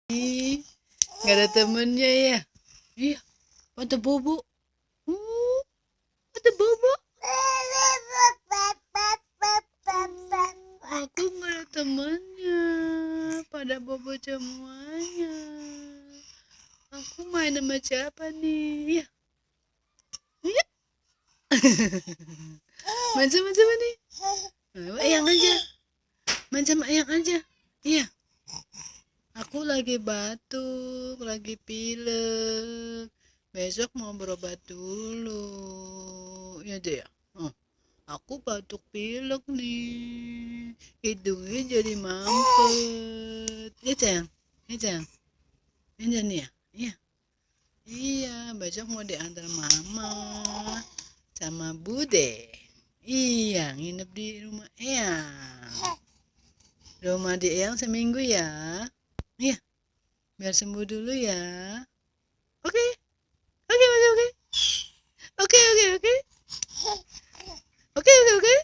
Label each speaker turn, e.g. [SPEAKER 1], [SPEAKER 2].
[SPEAKER 1] Ih, nggak ada temennya ya. Iya, pada bobo. Pada bobo. Aku nggak ada temennya. Pada bobo semuanya. Aku main sama siapa nih? Iya. Iya. Main sama siapa nih? Eyang aja. Main sama Eyang aja. Iya. Aku lagi batuk, lagi pilek. Besok mau berobat dulu. Ya deh ya. Oh, aku batuk pilek nih. Hidungnya jadi mampet. Ya sayang. Ya sayang. Ini nih ya. Iya. Iya, besok mau diantar mama sama Bude. Iya, nginep di rumah Eyang. Rumah di Eyang seminggu ya. Iya, biar sembuh dulu ya. Oke, oke, oke, oke. Oke, oke, oke. Oke, oke, oke.